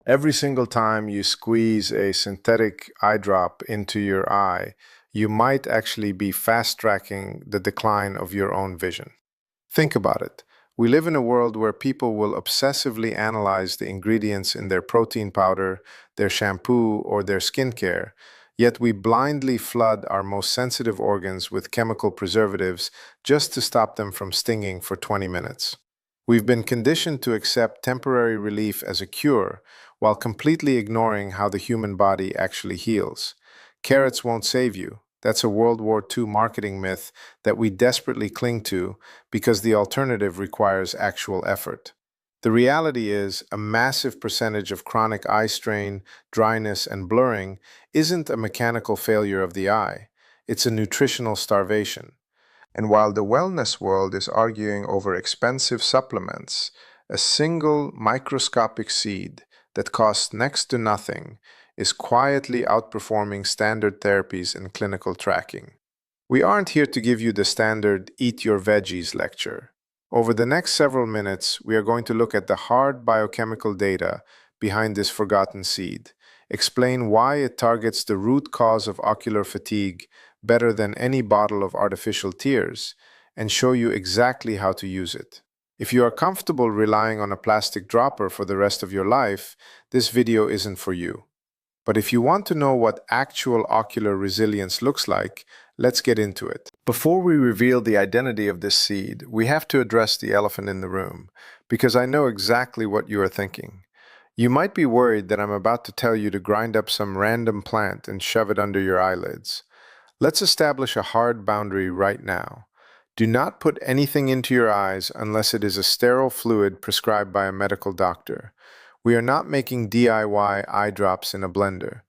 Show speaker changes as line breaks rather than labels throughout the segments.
Every single time you squeeze a synthetic eye drop into your eye, you might actually be fast-tracking the decline of your own vision. Think about it. We live in a world where people will obsessively analyze the ingredients in their protein powder, their shampoo, or their skincare, yet we blindly flood our most sensitive organs with chemical preservatives just to stop them from stinging for 20 minutes. We've been conditioned to accept temporary relief as a cure while completely ignoring how the human body actually heals. Carrots won't save you. That's a World War II marketing myth that we desperately cling to because the alternative requires actual effort. The reality is, a massive percentage of chronic eye strain, dryness, and blurring isn't a mechanical failure of the eye, it's a nutritional starvation. And while the wellness world is arguing over expensive supplements, a single microscopic seed that costs next to nothing is quietly outperforming standard therapies in clinical tracking. We aren't here to give you the standard eat your veggies lecture. Over the next several minutes, we are going to look at the hard biochemical data behind this forgotten seed, explain why it targets the root cause of ocular fatigue better than any bottle of artificial tears, and show you exactly how to use it. If you are comfortable relying on a plastic dropper for the rest of your life, this video isn't for you. But if you want to know what actual ocular resilience looks like, let's get into it. Before we reveal the identity of this seed, we have to address the elephant in the room, because I know exactly what you are thinking. You might be worried that I'm about to tell you to grind up some random plant and shove it under your eyelids. Let's establish a hard boundary right now. Do not put anything into your eyes unless it is a sterile fluid prescribed by a medical doctor. We are not making DIY eye drops in a blender.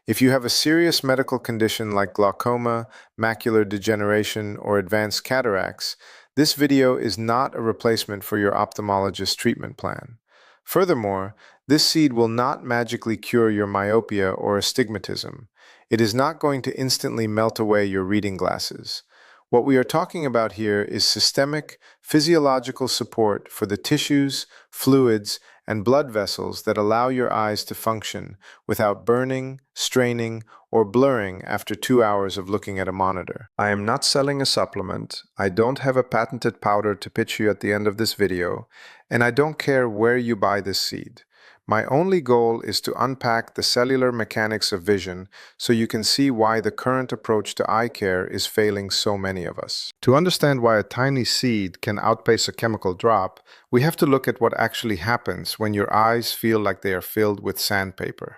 If you have a serious medical condition like glaucoma, macular degeneration, or advanced cataracts, this video is not a replacement for your ophthalmologist's treatment plan. Furthermore, this seed will not magically cure your myopia or astigmatism. It is not going to instantly melt away your reading glasses. What we are talking about here is systemic, physiological support for the tissues, fluids, and blood vessels that allow your eyes to function without burning, straining, or blurring after 2 hours of looking at a monitor. I am not selling a supplement, I don't have a patented powder to pitch you at the end of this video, and I don't care where you buy this seed. My only goal is to unpack the cellular mechanics of vision so you can see why the current approach to eye care is failing so many of us. To understand why a tiny seed can outpace a chemical drop, we have to look at what actually happens when your eyes feel like they are filled with sandpaper.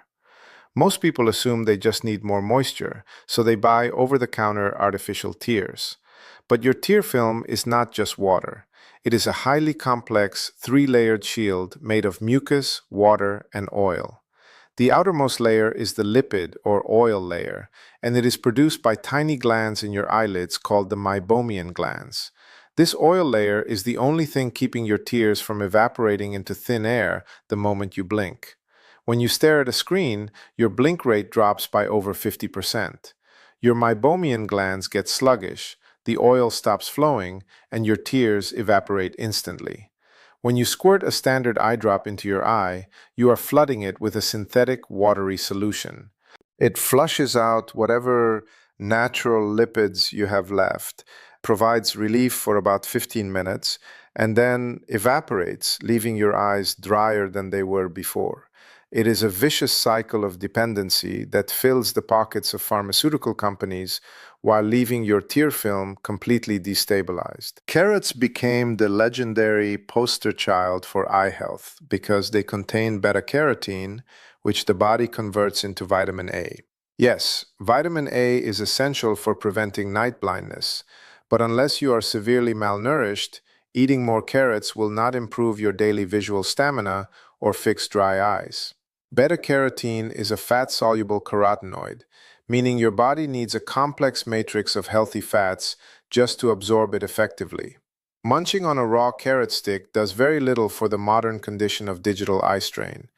Most people assume they just need more moisture, so they buy over-the-counter artificial tears. But your tear film is not just water. It is a highly complex, three-layered shield made of mucus, water, and oil. The outermost layer is the lipid or oil layer, and it is produced by tiny glands in your eyelids called the meibomian glands. This oil layer is the only thing keeping your tears from evaporating into thin air the moment you blink. When you stare at a screen, your blink rate drops by over 50%. Your meibomian glands get sluggish, the oil stops flowing, and your tears evaporate instantly. When you squirt a standard eye drop into your eye, you are flooding it with a synthetic watery solution. It flushes out whatever natural lipids you have left, provides relief for about 15 minutes, and then evaporates, leaving your eyes drier than they were before. It is a vicious cycle of dependency that fills the pockets of pharmaceutical companies while leaving your tear film completely destabilized. Carrots became the legendary poster child for eye health because they contain beta-carotene, which the body converts into vitamin A. Yes, vitamin A is essential for preventing night blindness, but unless you are severely malnourished, eating more carrots will not improve your daily visual stamina or fix dry eyes. Beta-carotene is a fat-soluble carotenoid, meaning your body needs a complex matrix of healthy fats just to absorb it effectively. Munching on a raw carrot stick does very little for the modern condition of digital eye strain.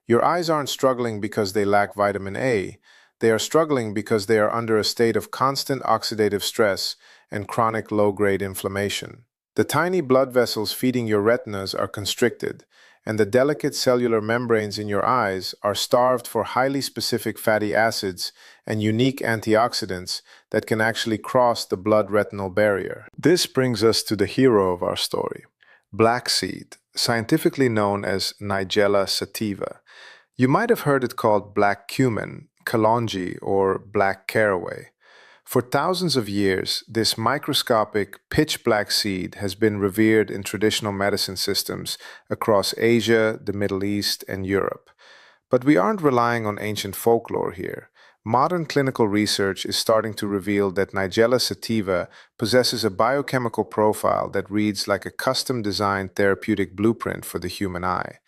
Your eyes aren't struggling because they lack vitamin A. They are struggling because they are under a state of constant oxidative stress and chronic low-grade inflammation. The tiny blood vessels feeding your retinas are constricted, and the delicate cellular membranes in your eyes are starved for highly specific fatty acids and unique antioxidants that can actually cross the blood-retinal barrier. This brings us to the hero of our story, black seed, scientifically known as Nigella sativa. You might have heard it called black cumin, kalonji, or black caraway. For thousands of years, this microscopic, pitch black seed has been revered in traditional medicine systems across Asia, the Middle East, and Europe. But we aren't relying on ancient folklore here. Modern clinical research is starting to reveal that Nigella sativa possesses a biochemical profile that reads like a custom designed therapeutic blueprint for the human eye.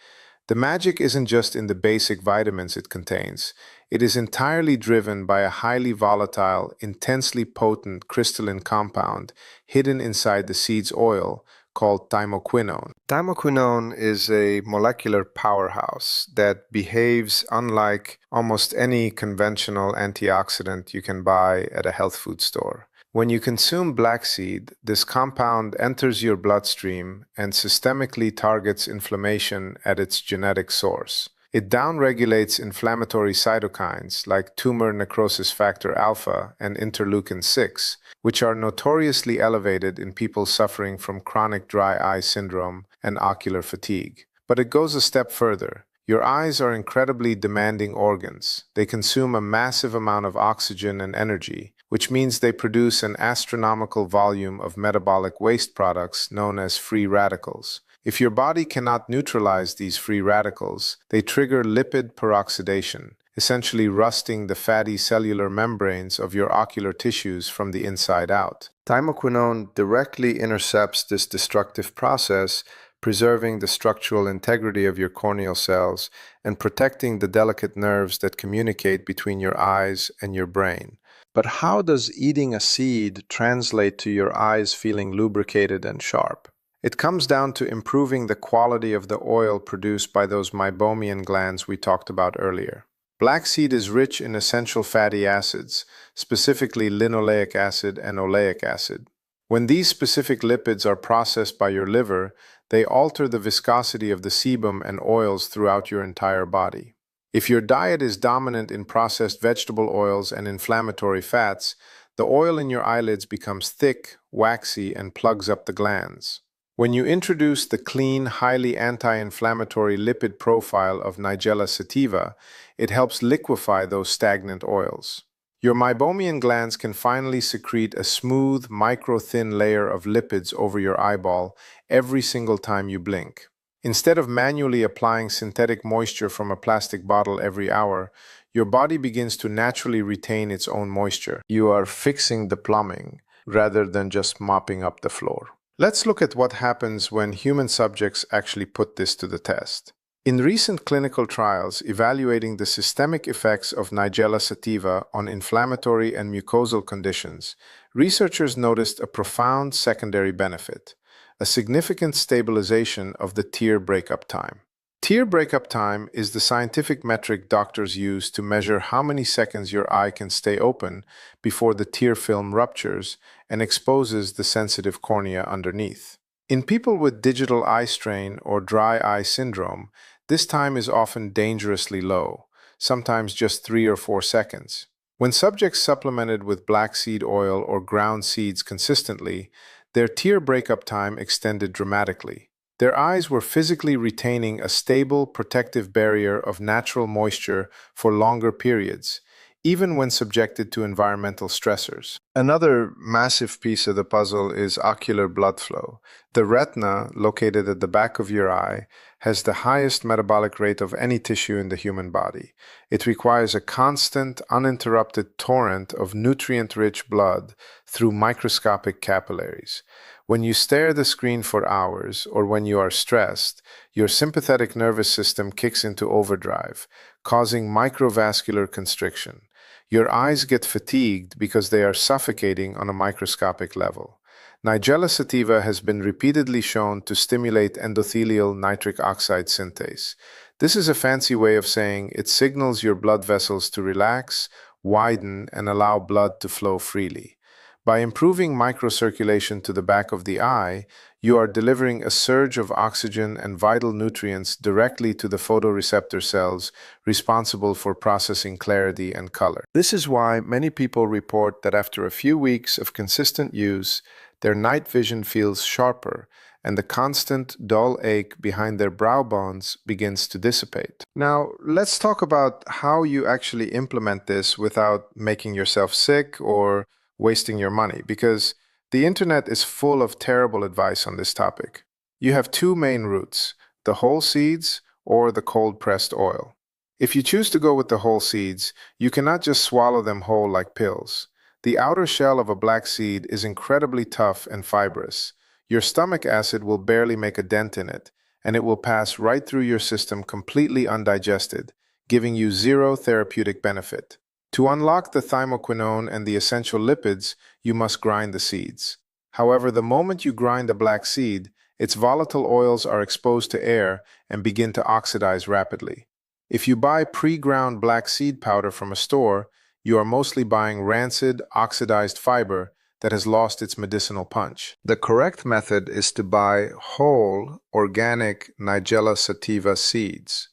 The magic isn't just in the basic vitamins it contains. It is entirely driven by a highly volatile, intensely potent crystalline compound hidden inside the seed's oil called thymoquinone. Thymoquinone is a molecular powerhouse that behaves unlike almost any conventional antioxidant you can buy at a health food store. When you consume black seed, this compound enters your bloodstream and systemically targets inflammation at its genetic source. It downregulates inflammatory cytokines like tumor necrosis factor alpha and interleukin 6, which are notoriously elevated in people suffering from chronic dry eye syndrome and ocular fatigue. But it goes a step further. Your eyes are incredibly demanding organs. They consume a massive amount of oxygen and energy, which means they produce an astronomical volume of metabolic waste products known as free radicals. If your body cannot neutralize these free radicals, they trigger lipid peroxidation, essentially rusting the fatty cellular membranes of your ocular tissues from the inside out. Thymoquinone directly intercepts this destructive process, preserving the structural integrity of your corneal cells and protecting the delicate nerves that communicate between your eyes and your brain. But how does eating a seed translate to your eyes feeling lubricated and sharp? It comes down to improving the quality of the oil produced by those meibomian glands we talked about earlier. Black seed is rich in essential fatty acids, specifically linoleic acid and oleic acid. When these specific lipids are processed by your liver, they alter the viscosity of the sebum and oils throughout your entire body. If your diet is dominant in processed vegetable oils and inflammatory fats, the oil in your eyelids becomes thick, waxy, and plugs up the glands. When you introduce the clean, highly anti-inflammatory lipid profile of Nigella sativa, it helps liquefy those stagnant oils. Your meibomian glands can finally secrete a smooth, micro-thin layer of lipids over your eyeball every single time you blink. Instead of manually applying synthetic moisture from a plastic bottle every hour, your body begins to naturally retain its own moisture. You are fixing the plumbing rather than just mopping up the floor. Let's look at what happens when human subjects actually put this to the test. In recent clinical trials evaluating the systemic effects of Nigella sativa on inflammatory and mucosal conditions, researchers noticed a profound secondary benefit: a significant stabilization of the tear breakup time. Tear breakup time is the scientific metric doctors use to measure how many seconds your eye can stay open before the tear film ruptures and exposes the sensitive cornea underneath. In people with digital eye strain or dry eye syndrome, this time is often dangerously low, sometimes just 3 or 4 seconds. When subjects supplemented with black seed oil or ground seeds consistently, their tear breakup time extended dramatically. Their eyes were physically retaining a stable, protective barrier of natural moisture for longer periods, even when subjected to environmental stressors. Another massive piece of the puzzle is ocular blood flow. The retina, located at the back of your eye, has the highest metabolic rate of any tissue in the human body. It requires a constant, uninterrupted torrent of nutrient-rich blood through microscopic capillaries. When you stare at the screen for hours, or when you are stressed, your sympathetic nervous system kicks into overdrive, causing microvascular constriction. Your eyes get fatigued because they are suffocating on a microscopic level. Nigella sativa has been repeatedly shown to stimulate endothelial nitric oxide synthase. This is a fancy way of saying it signals your blood vessels to relax, widen, and allow blood to flow freely. By improving microcirculation to the back of the eye, you are delivering a surge of oxygen and vital nutrients directly to the photoreceptor cells responsible for processing clarity and color. This is why many people report that after a few weeks of consistent use, their night vision feels sharper and the constant dull ache behind their brow bones begins to dissipate. Now, let's talk about how you actually implement this without making yourself sick or wasting your money, because the internet is full of terrible advice on this topic. You have two main routes, the whole seeds or the cold pressed oil. If you choose to go with the whole seeds, you cannot just swallow them whole like pills. The outer shell of a black seed is incredibly tough and fibrous. Your stomach acid will barely make a dent in it, and it will pass right through your system completely undigested, giving you zero therapeutic benefit. To unlock the thymoquinone and the essential lipids, you must grind the seeds. However, the moment you grind a black seed, its volatile oils are exposed to air and begin to oxidize rapidly. If you buy pre-ground black seed powder from a store, you are mostly buying rancid, oxidized fiber that has lost its medicinal punch. The correct method is to buy whole, organic Nigella sativa seeds.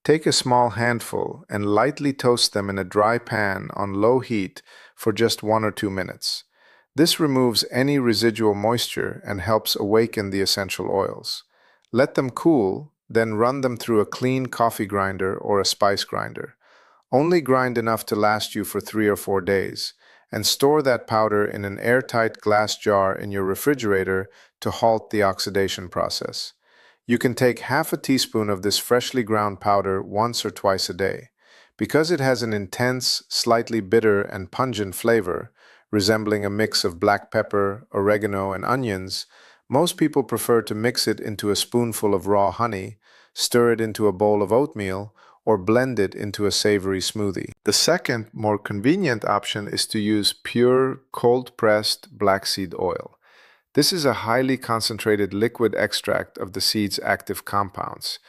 Take a small handful and lightly toast them in a dry pan on low heat for just 1 or 2 minutes. This removes any residual moisture and helps awaken the essential oils. Let them cool, then run them through a clean coffee grinder or a spice grinder. Only grind enough to last you for 3 or 4 days, and store that powder in an airtight glass jar in your refrigerator to halt the oxidation process. You can take half a teaspoon of this freshly ground powder once or twice a day. Because it has an intense, slightly bitter and pungent flavor, resembling a mix of black pepper, oregano, and onions, most people prefer to mix it into a spoonful of raw honey, stir it into a bowl of oatmeal, or blend it into a savory smoothie. The second, more convenient option is to use pure, cold-pressed black seed oil. This is a highly concentrated liquid extract of the seed's active compounds,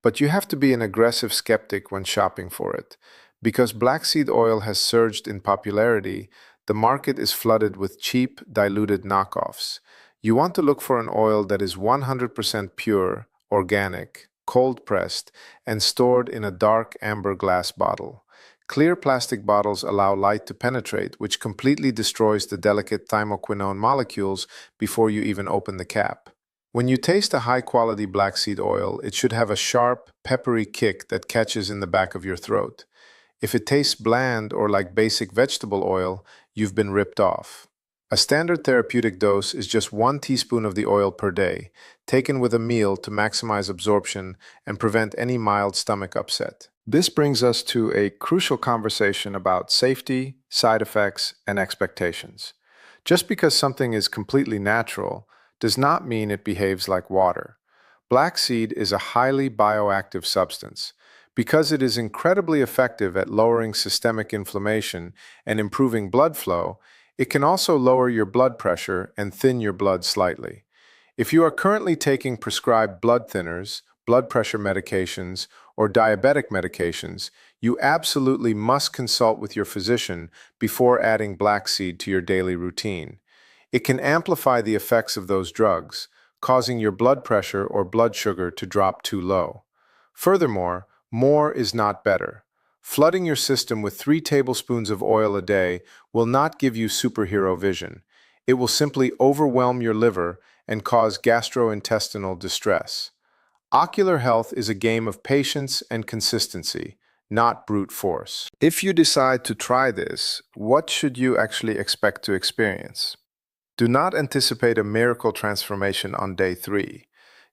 but you have to be an aggressive skeptic when shopping for it. Because black seed oil has surged in popularity, the market is flooded with cheap, diluted knockoffs. You want to look for an oil that is 100% pure, organic, cold-pressed, and stored in a dark amber glass bottle. Clear plastic bottles allow light to penetrate, which completely destroys the delicate thymoquinone molecules before you even open the cap. When you taste a high-quality black seed oil, it should have a sharp, peppery kick that catches in the back of your throat. If it tastes bland or like basic vegetable oil, you've been ripped off. A standard therapeutic dose is just 1 teaspoon of the oil per day, taken with a meal to maximize absorption and prevent any mild stomach upset. This brings us to a crucial conversation about safety, side effects, and expectations. Just because something is completely natural does not mean it behaves like water. Black seed is a highly bioactive substance. Because it is incredibly effective at lowering systemic inflammation and improving blood flow, it can also lower your blood pressure and thin your blood slightly. If you are currently taking prescribed blood thinners, blood pressure medications, or diabetic medications, you absolutely must consult with your physician before adding black seed to your daily routine. It can amplify the effects of those drugs, causing your blood pressure or blood sugar to drop too low. Furthermore, more is not better. Flooding your system with 3 tablespoons of oil a day will not give you superhero vision. It will simply overwhelm your liver and cause gastrointestinal distress. Ocular health is a game of patience and consistency, not brute force. If you decide to try this, what should you actually expect to experience? Do not anticipate a miracle transformation on day 3.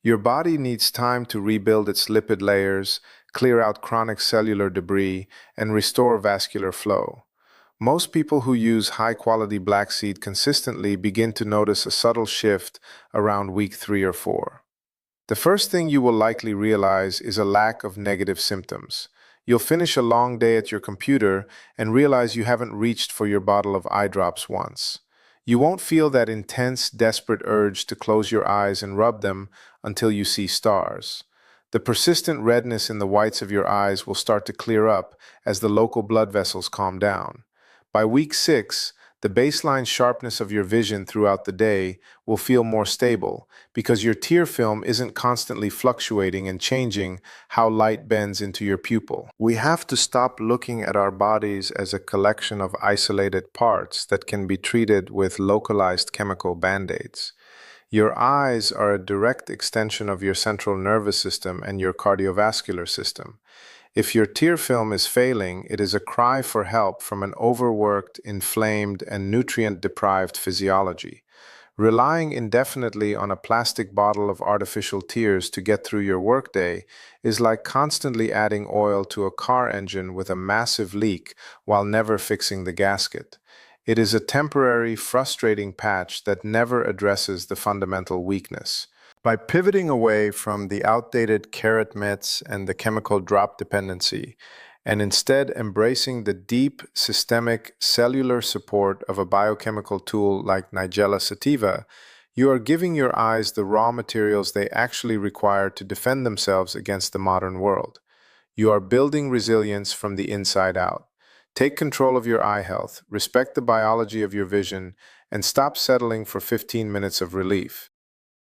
Your body needs time to rebuild its lipid layers, clear out chronic cellular debris, and restore vascular flow. Most people who use high-quality black seed consistently begin to notice a subtle shift around week 3 or 4. The first thing you will likely realize is a lack of negative symptoms. You'll finish a long day at your computer and realize you haven't reached for your bottle of eye drops once. You won't feel that intense, desperate urge to close your eyes and rub them until you see stars. The persistent redness in the whites of your eyes will start to clear up as the local blood vessels calm down. By week 6, The baseline sharpness of your vision throughout the day will feel more stable because your tear film isn't constantly fluctuating and changing how light bends into your pupil. We have to stop looking at our bodies as a collection of isolated parts that can be treated with localized chemical band-aids. Your eyes are a direct extension of your central nervous system and your cardiovascular system. If your tear film is failing, it is a cry for help from an overworked, inflamed, and nutrient-deprived physiology. Relying indefinitely on a plastic bottle of artificial tears to get through your workday is like constantly adding oil to a car engine with a massive leak while never fixing the gasket. It is a temporary, frustrating patch that never addresses the fundamental weakness. By pivoting away from the outdated carrot mitts and the chemical drop dependency, and instead embracing the deep systemic cellular support of a biochemical tool like Nigella sativa, you are giving your eyes the raw materials they actually require to defend themselves against the modern world. You are building resilience from the inside out. Take control of your eye health, respect the biology of your vision, and stop settling for 15 minutes of relief.